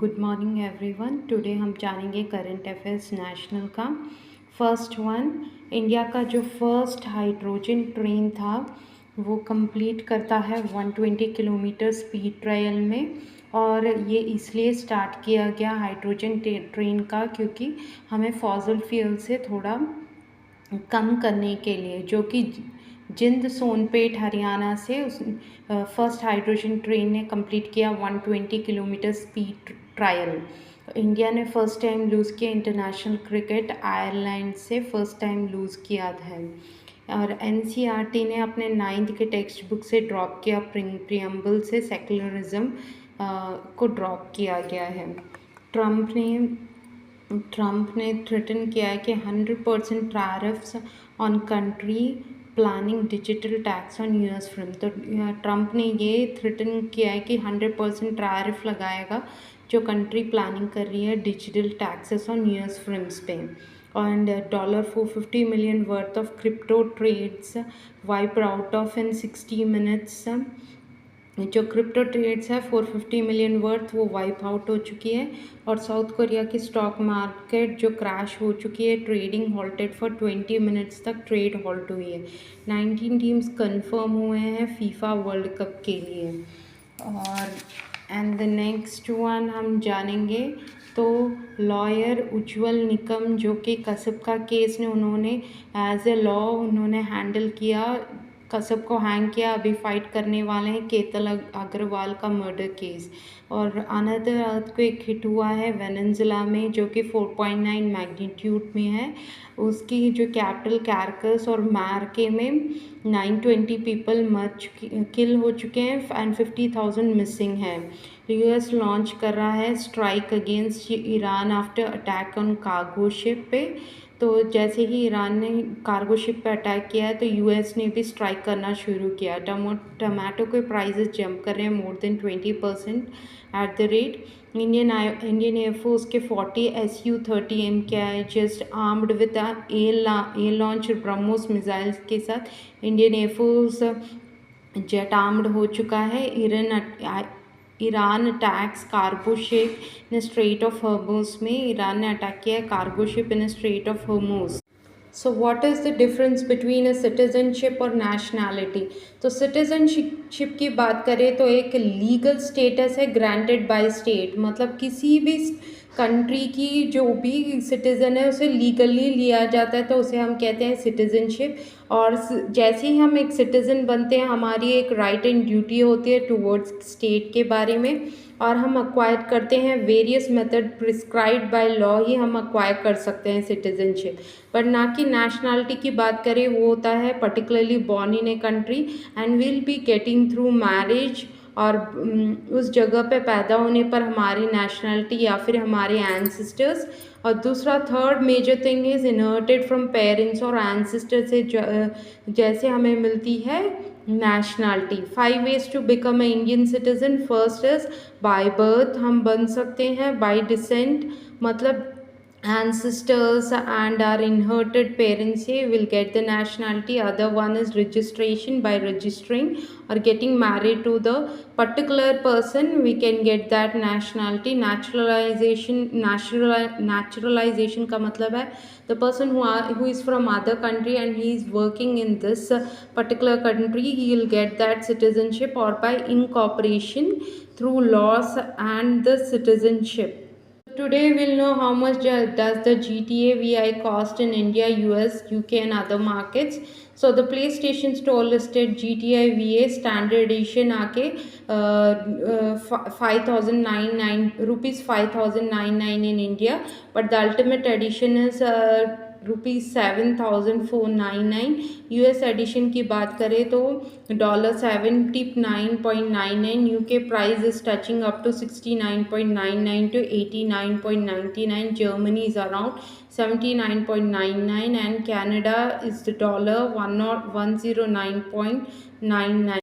Good morning everyone. Today हम जानेंगे current affairs national का। फर्स्ट वन, इंडिया का जो फर्स्ट हाइड्रोजन ट्रेन था वो कंप्लीट करता है 120 किलोमीटर स्पीड ट्रायल में। और ये इसलिए स्टार्ट किया गया हाइड्रोजन ट्रेन का क्योंकि हमें फॉसिल फ्यूल से थोड़ा कम करने के लिए, जो कि जिंद सोनपेट हरियाणा से उस फर्स्ट हाइड्रोजन ट्रेन ने कंप्लीट किया 120 किलोमीटर स्पीड ट्रायल। इंडिया ने फर्स्ट टाइम लूज़ किया इंटरनेशनल क्रिकेट, आयरलैंड से फर्स्ट टाइम लूज़ किया था। और एनसीईआरटी ने अपने 9th के टेक्स्ट बुक से ड्रॉप किया, प्रियम्बल से सेकुलरिज्म को ड्रॉप किया गया है। ट्रंप ने थ्रेटन किया है कि 100% tariffs on country planning digital tax on US film. तो ट्रंप ने ये थ्रेटन किया है कि 100% टैरिफ लगाएगा जो कंट्री प्लानिंग कर रही है digital taxes on US films पे। And $450 million worth of crypto trades wipe out of in 60 minutes। जो क्रिप्टो ट्रेड्स है 450 मिलियन वर्थ वो वाइप आउट हो चुकी है। और साउथ कोरिया की स्टॉक मार्केट जो क्रैश हो चुकी है, ट्रेडिंग हॉल्टेड फॉर 20 मिनट्स तक ट्रेड हॉल्ट हुई है। 19 टीम्स कंफर्म हुए हैं फीफा वर्ल्ड कप के लिए। और एंड द नेक्स्ट वन हम जानेंगे तो लॉयर उज्ज्वल निकम, जो कि कसब का केस ने उन्होंने एज ए लॉ उन्होंने हैंडल किया, कसब को हैंग किया, अभी फाइट करने वाले हैं केतन अग्रवाल का मर्डर केस। और अनदर अर्थक्वेक हिट हुआ है वेनेजुएला में, जो कि 4.9 मैग्नीट्यूड में है। उसकी जो कैपिटल कैरकस और मार्के में 920 पीपल किल हो चुके हैं एंड 50,000 मिसिंग है। यूएस लॉन्च कर रहा है strike against Iran after attack on cargo ship पे। तो जैसे ही ईरान ने कार्गो शिप पे अटैक किया है तो यूएस ने भी स्ट्राइक करना शुरू किया। टमाटो के प्राइसेस जंप कर रहे हैं more than 20% at the rate. Indian air force के 40 Su-30 MKI just armed with A launch BrahMos missiles के साथ इंडियन एयरफोर्स जेट आर्म्ड हो चुका है। Iran attacks cargo ship in straight of Hormuz में ईरान ने अटैक किया है cargo ship in straight of Hormuz. So what is the difference between a citizenship और नेशनैलिटी? तो सिटीजनशिप की बात करें तो एक लीगल स्टेटस है ग्रांटेड बाय स्टेट, मतलब किसी भी कंट्री की जो भी सिटीज़न है उसे लीगली लिया जाता है तो उसे हम कहते हैं सिटीजनशिप। और जैसे ही हम एक सिटीज़न बनते हैं हमारी एक राइट एंड ड्यूटी होती है टुवर्ड्स स्टेट के बारे में, और हम अक्वायर करते हैं various method prescribed by law ही हम अक्वायर कर सकते हैं सिटीजनशिप। पर ना कि नेशनैलिटी की बात करें, वो होता है particularly born in a country and will be getting through marriage, और उस जगह पे पैदा होने पर हमारी नेशनैलिटी या फिर हमारे एंसेस्टर्स। और दूसरा third major thing is inherited from parents और एंसेस्टर से जैसे हमें मिलती है nationality. 5 ways to become a Indian citizen. First is by birth, हम बन सकते हैं। बाय डिसेंट मतलब ancestors and our inherited parents say will get the nationality. Other one is registration, by registering or getting married to the particular person we can get that nationality. Naturalization का मतलब है the person who is from other country and he is working in this particular country, he will get that citizenship, or by incorporation through laws and the citizenship. Today we'll know how much does the GTA VI cost in India, US, UK and other markets. So the PlayStation Store listed GTA VA standard edition आके 5,099 rupees 5,099 in India, but the ultimate edition is rupees 7,499। US edition की बात करें तो $79.99। UK price is touching up to 69.99 to 89.99। Germany is around 79.99 and Canada is the $109.99।